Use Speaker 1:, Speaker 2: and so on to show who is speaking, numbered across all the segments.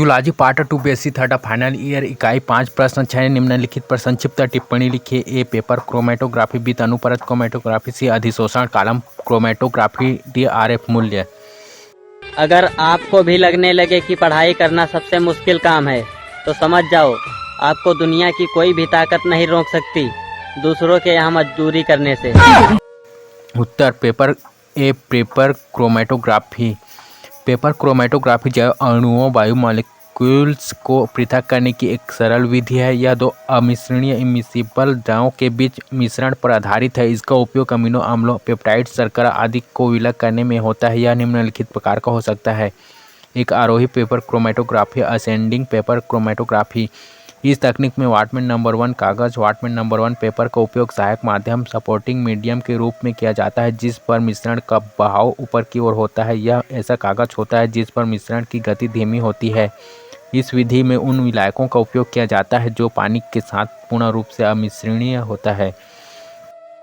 Speaker 1: Zoology part 2 BSc third final year इकाई 5 प्रश्न 6 निम्नलिखित पर संक्षिप्त टिप्पणी लिखिए। ए पेपर क्रोमेटोग्राफी बी अनुपरत क्रोमेटोग्राफी सी अधिशोषण कॉलम क्रोमेटोग्राफी डी आरएफ मूल्य।
Speaker 2: अगर आपको भी लगने लगे कि पढ़ाई करना सबसे मुश्किल काम है तो समझ जाओ, आपको दुनिया की कोई भी ताकत नहीं रोक सकती दूसरों के यहाँ मजदूरी करने से।
Speaker 1: उत्तर paper a paper chromatography. Paper chromatography जैव अणुओं वायु मॉलिक्यूल्स को पृथक करने की एक सरल विधि है। यह दो अमिश्रणीय इमिसिबल द्रवों के बीच मिश्रण पर आधारित है। इसका उपयोग अमीनो अम्लों, पेप्टाइड, शर्करा आदि को विलय करने में होता है। यह निम्नलिखित प्रकार का हो सकता है। एक आरोही paper chromatography, ascending paper chromatography. इस तकनीक में वाटमैन नंबर 1 कागज, वाटमैन नंबर 1 पेपर का उपयोग सहायक माध्यम सपोर्टिंग मीडियम के रूप में किया जाता है जिस पर मिश्रण का बहाव ऊपर की ओर होता है। यह ऐसा कागज होता है जिस पर मिश्रण की गति धीमी होती है। इस विधि में उन विलायकों का उपयोग किया जाता है जो पानी के साथ पूर्ण रूप से अमिश्रणीय होता है।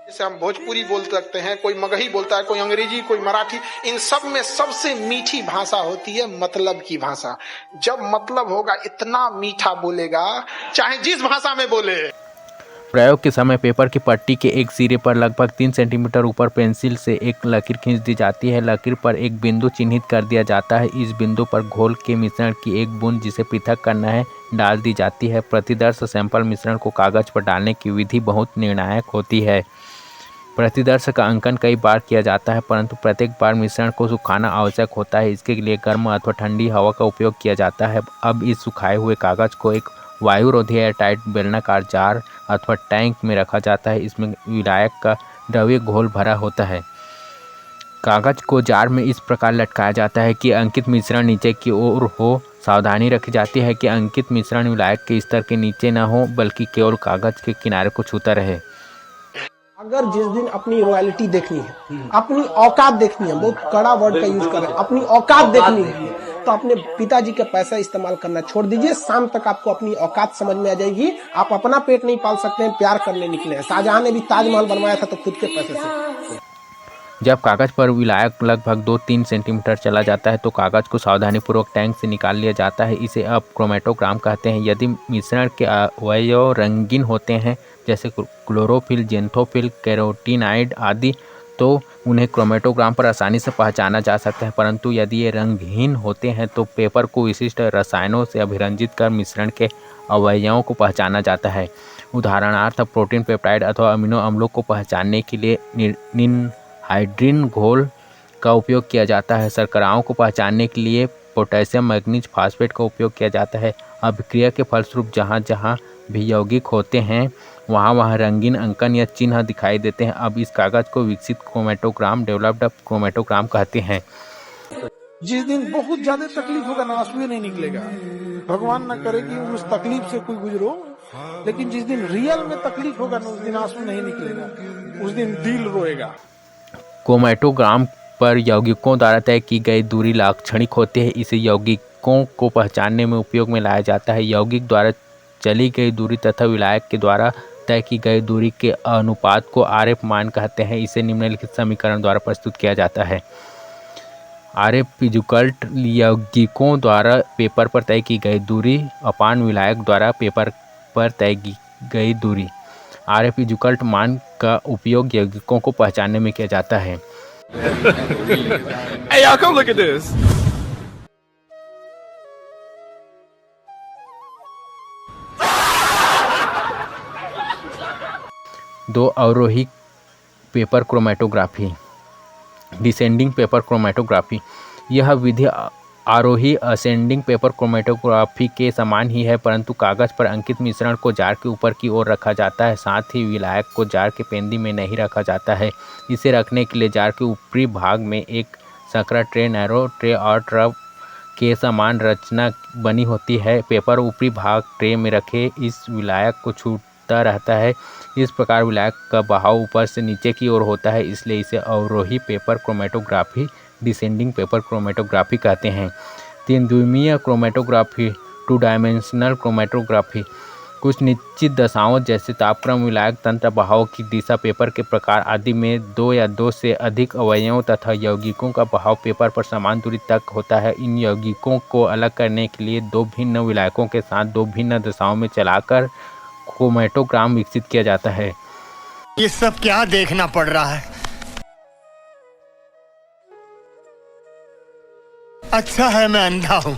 Speaker 3: जैसे हम भोजपुरी बोल सकते हैं, कोई मगही बोलता है, कोई अंग्रेजी, कोई मराठी। इन सब में सबसे मीठी भाषा होती है मतलब की भाषा। जब मतलब होगा इतना मीठा बोलेगा चाहे जिस भाषा में बोले।
Speaker 1: प्रयोग के समय पेपर की पट्टी के एक सिरे पर लगभग 3 सेंटीमीटर ऊपर पेंसिल से एक लकीर खींच दी जाती है। लकीर पर एक बिंदु चिन्हित कर दिया जाता है। इस बिंदु पर घोल के मिश्रण की एक बूंद जिसे पृथक करना है डाल दी जाती है। प्रतिदर्श सैंपल मिश्रण को कागज पर डालने की विधि बहुत निर्णायक होती है। प्रतिदर्श का अंकन कई बार किया जाता है परंतु प्रत्येक बार मिश्रण को सुखाना आवश्यक होता है। इसके लिए गर्म अथवा ठंडी हवा का उपयोग किया जाता है। अब इस सुखाए हुए कागज को एक वायुरोधी एयरटाइट बेलनाकार जार अथवा टैंक में रखा जाता है। इसमें विलायक का द्रव्य घोल भरा होता है। कागज को जार में इस प्रकार लटकाया जाता है कि अंकित मिश्रण नीचे की ओर हो। सावधानी रखी जाती है कि अंकित मिश्रण विलायक के स्तर के नीचे न हो बल्कि केवल कागज के किनारे को छूता रहे।
Speaker 4: अगर जिस दिन अपनी रॉयल्टी देखनी है, अपनी औकात देखनी है, बहुत कड़ा वर्ड का यूज कर रहे हैं, अपनी औकात देखनी है तो अपने पिताजी का पैसा इस्तेमाल करना छोड़ दीजिए। शाम तक आपको अपनी औकात समझ में आ जाएगी। आप अपना पेट नहीं पाल सकते हैं, प्यार करने निकले हैं। शाहजहां ने भी ताजमहल बनवाया था तो खुद के पैसे से।
Speaker 1: जब कागज पर विलायक लगभग 2-3 सेंटीमीटर चला जाता है तो कागज को सावधानीपूर्वक टैंक से निकाल लिया जाता है। इसे अब क्रोमेटोग्राम कहते हैं। यदि मिश्रण के अवयव रंगीन होते हैं जैसे क्लोरोफिल, जेंथोफिल, कैरोटीनाइड आदि तो उन्हें क्रोमेटोग्राम पर आसानी से पहचाना जा सकता है। परंतु यदि ये रंगहीन होते हैं तो पेपर को विशिष्ट रसायनों से अभिरंजित कर मिश्रण के अवयवों को पहचाना जाता है। उदाहरणार्थ प्रोटीन, पेप्टाइड अथवा अमीनो अम्लों को पहचानने के लिए हाइड्रीन घोल का उपयोग किया जाता है। शर्कराओं को पहचानने के लिए पोटेशियम मैग्नीज फास्फेट का उपयोग किया जाता है। अभिक्रिया के फलस्वरूप जहाँ जहाँ भी यौगिक होते हैं वहाँ वहाँ रंगीन अंकन या चिन्ह दिखाई देते हैं। अब इस कागज को विकसित क्रोमेटोग्राम, डेवलप्ड क्रोमेटोग्राम कहते हैं।
Speaker 3: जिस दिन बहुत ज्यादा तकलीफ होगा ना, आंसू नहीं निकलेगा। भगवान ना करे कि उस तकलीफ से कोई गुजरो, लेकिन जिस दिन रियल में तकलीफ होगा ना उस दिन आंसू नहीं निकलेगा, उस दिन दिल रोएगा।
Speaker 1: क्रोमेटोग्राम पर यौगिकों द्वारा तय की गई दूरी लाक्षणिक होती है। इसे यौगिकों को पहचानने में उपयोग में लाया जाता है। यौगिक द्वारा चली गई दूरी तथा विलायक के द्वारा तय की गई दूरी के अनुपात को आरएफ मान कहते हैं। इसे निम्नलिखित समीकरण द्वारा प्रस्तुत किया जाता है। आरएफ इक्वल्ट यौगिकों द्वारा पेपर पर तय की गई दूरी अपान विलायक द्वारा पेपर पर तय की गई दूरी। आरएफ इक्वल्ट मान का उपयोग यौगिकों को पहचानने में किया जाता है।
Speaker 5: Hey, y'all, come look at this.
Speaker 1: दो अवरोही paper chromatography, descending paper chromatography. यह विधि आरोही असेंडिंग पेपर क्रोमेटोग्राफी के समान ही है परंतु कागज पर अंकित मिश्रण को जार के ऊपर की ओर रखा जाता है। साथ ही विलायक को जार के पेंदी में नहीं रखा जाता है। इसे रखने के लिए जार के ऊपरी भाग में एक सकरा ट्रे, नैरो ट्रे और ट्रब के समान रचना बनी होती है। पेपर ऊपरी भाग ट्रे में रखे इस विलायक को छूता रहता है। इस प्रकार विलायक का बहाव ऊपर से नीचे की ओर होता है, इसलिए इसे अवरोही paper chromatography, descending paper chromatography कहते हैं। 3 द्विमीय क्रोमेटोग्राफी, 2 डायमेंशनल क्रोमेटोग्राफी। कुछ निश्चित दशाओं जैसे तापक्रम, विलायक तंत्र, बहाव की दिशा, पेपर के प्रकार आदि में 2 या 2 से अधिक अवयवों तथा यौगिकों का बहाव पेपर पर समान दूरी तक होता है। इन यौगिकों को अलग करने के लिए 2 भिन्न विलायकों के साथ 2 भिन्न दशाओं में चलाकर क्रोमैटोग्राम विकसित किया जाता है।
Speaker 5: ये सब क्या देखना पड़ रहा है? अच्छा है मैं अंधा हूँ।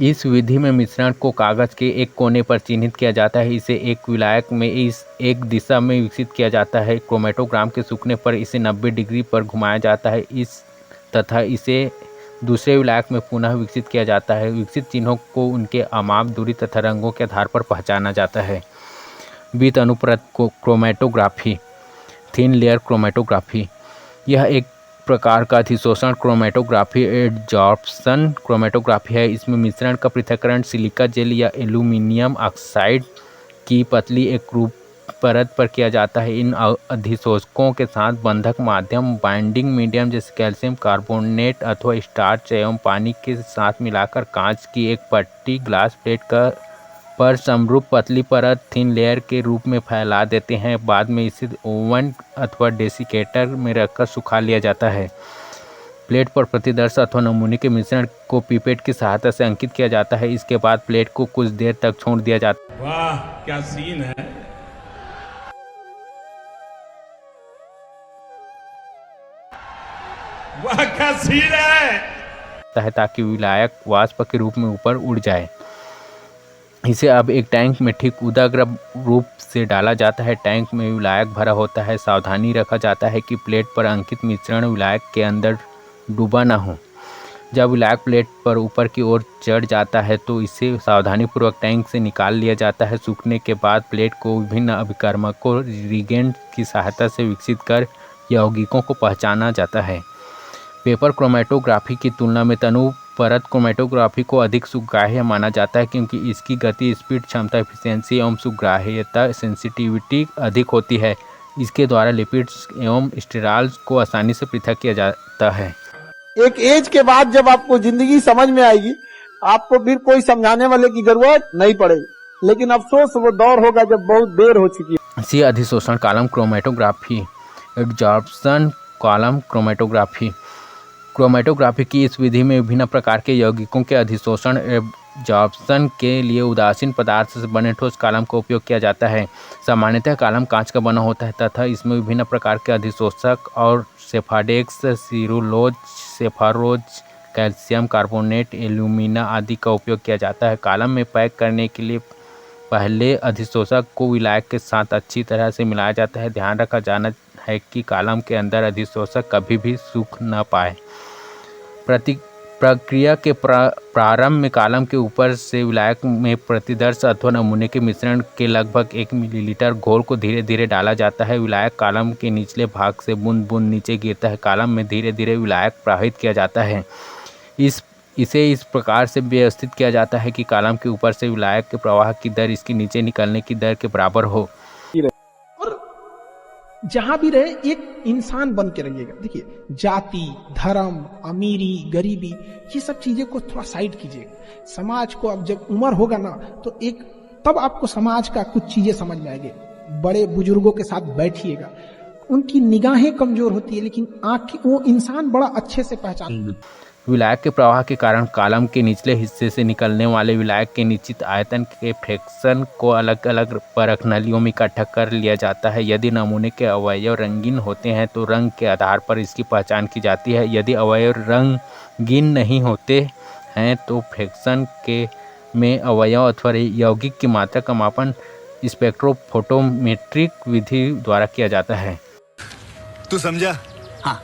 Speaker 1: इस विधि में मिश्रण को कागज के एक कोने पर चिन्हित किया जाता है। इसे एक विलायक में इस एक दिशा में विकसित किया जाता है। क्रोमैटोग्राम के सूखने पर इसे 90 डिग्री पर घुमाया जाता है तथा इसे दूसरे विलायक में पुनः विकसित किया जाता है। विकसित चिन्हों को उनके अमाप, दूरी तथा रंगों के आधार पर पहचाना जाता है। बीत अनुप्रत क्रोमैटोग्राफी, थिन लेयर क्रोमैटोग्राफी, यह एक प्रकार का अधिशोषण क्रोमैटोग्राफी एडजॉर्प्शन क्रोमैटोग्राफी है। इसमें मिश्रण का पृथक्करण सिलिका जेल या एल्यूमिनियम ऑक्साइड की पतली एकरूप परत पर किया जाता है। इन अधिशोषकों के साथ बंधक माध्यम, बाइंडिंग मीडियम जैसे कैल्शियम कार्बोनेट अथवा स्टार्च एवं पानी के साथ मिलाकर कांच की एक पट्टी ग्लास प्लेट पर समरूप पतली परत थिन लेयर के रूप में फैला देते हैं। बाद में इसे ओवन अथवा डेसिकेटर में रखकर सुखा लिया जाता है। प्लेट पर प्रतिदर्श अथवा नमूने के मिश्रण को पिपेट की सहायता से अंकित किया जाता है। इसके बाद प्लेट को कुछ देर तक छोड़ दिया जाता है।
Speaker 6: वाह क्या सीन है। वाह क्या सीन है।
Speaker 1: ताकि विलायक वाष्प के रूप में ऊपर उड़ जाए। इसे अब एक टैंक में ठीक उदाग्र रूप से डाला जाता है। टैंक में विलायक भरा होता है। सावधानी रखा जाता है कि प्लेट पर अंकित मिश्रण विलायक के अंदर डूबा न हो। जब विलायक प्लेट पर ऊपर की ओर चढ़ जाता है तो इसे सावधानीपूर्वक टैंक से निकाल लिया जाता है। सूखने के बाद प्लेट को विभिन्न अभिकर्मकों रिगेंट की सहायता से विकसित कर यौगिकों को पहचाना जाता है। पेपर क्रोमैटोग्राफी की तुलना में तनु परत क्रोमैटोग्राफी को अधिक सुग्राह्य माना जाता है क्योंकि इसकी गति, स्पीड, क्षमता, एफिशिएंसी एवं सुग्राह्यता सेंसिटिविटी अधिक होती है। इसके द्वारा लिपिड्स एवं स्टेरॉल्स को आसानी से पृथक किया जाता है।
Speaker 7: एक एज के बाद जब आपको जिंदगी समझ में आएगी, आपको फिर कोई समझाने वाले की जरूरत नहीं पड़ेगी। लेकिन अफसोस वो दौर होगा जब बहुत देर हो चुकी है।
Speaker 1: सी अधिशोषण column chromatography, adsorption column chromatography. Chromatography की इस विधि में विभिन्न प्रकार के यौगिकों के अधिशोषण एब्जॉर्प्शन के लिए उदासीन पदार्थ से बने ठोस कॉलम का उपयोग किया जाता है। सामान्यतः कॉलम कांच का बना होता है तथा इसमें विभिन्न प्रकार के अधिशोषक और sephadex, cellulose, sepharose, calcium carbonate, alumina आदि का उपयोग किया जाता है। कॉलम में पैक करने के लिए पहले अधिशोषक को विलायक के साथ अच्छी तरह से मिलाया जाता है। ध्यान रखा जाना है कि कॉलम के अंदर अधिशोषक कभी भी सूख न पाए। प्रक्रिया के प्रारंभ में कॉलम के ऊपर से विलायक में प्रतिदर्श अथवा नमूने के मिश्रण के लगभग 1 मिलीलीटर घोल को धीरे धीरे डाला जाता है। विलायक कॉलम के निचले भाग से बूंद बूंद नीचे गिरता है। कॉलम में धीरे धीरे विलायक प्रवाहित किया जाता है। इसे इस प्रकार से व्यवस्थित किया जाता है कि कॉलम के ऊपर से विलायक के प्रवाह की दर इसके नीचे निकलने की दर के बराबर हो।
Speaker 4: जहां भी रहे एक इंसान बन के रहिएगा। देखिए, जाति, धर्म, अमीरी, गरीबी, ये सब चीजें को थोड़ा साइड कीजिएगा। समाज को अब जब उम्र होगा ना तो तब आपको समाज का कुछ चीजें समझ में आएंगे। बड़े बुजुर्गों के साथ बैठिएगा। उनकी निगाहें कमजोर होती है लेकिन आंखें, वो इंसान बड़ा अच्छे से पहचान।
Speaker 1: विलायक के प्रवाह के कारण कॉलम के निचले हिस्से से निकलने वाले विलायक के निश्चित आयतन के फ्रैक्शन को अलग अलग परख नलियों में इकट्ठा कर लिया जाता है। यदि नमूने के अवयव रंगीन होते हैं तो रंग के आधार पर इसकी पहचान की जाती है। यदि अवयव रंगीन नहीं होते हैं तो फ्रैक्शन में अवयव अथवा यौगिक की मात्रा का मापन स्पेक्ट्रोफोटोमेट्रिक विधि द्वारा किया जाता है।
Speaker 5: तू समझा?
Speaker 7: हाँ।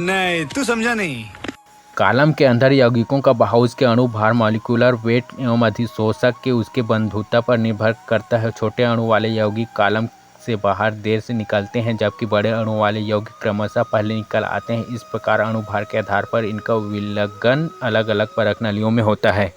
Speaker 5: नहीं, तू समझा नहीं।
Speaker 1: कॉलम के अंदर यौगिकों का बहाव उसके अणु भार, मॉलिक्यूलर वेट एवं अधिशोषक के उसके बंधुता पर निर्भर करता है। छोटे अणु वाले यौगिक कॉलम से बाहर देर से निकलते हैं जबकि बड़े अणु वाले यौगिक क्रमशः पहले निकल आते हैं। इस प्रकार अणु भार के आधार पर इनका विलयन अलग अलग परख नलियों में होता है।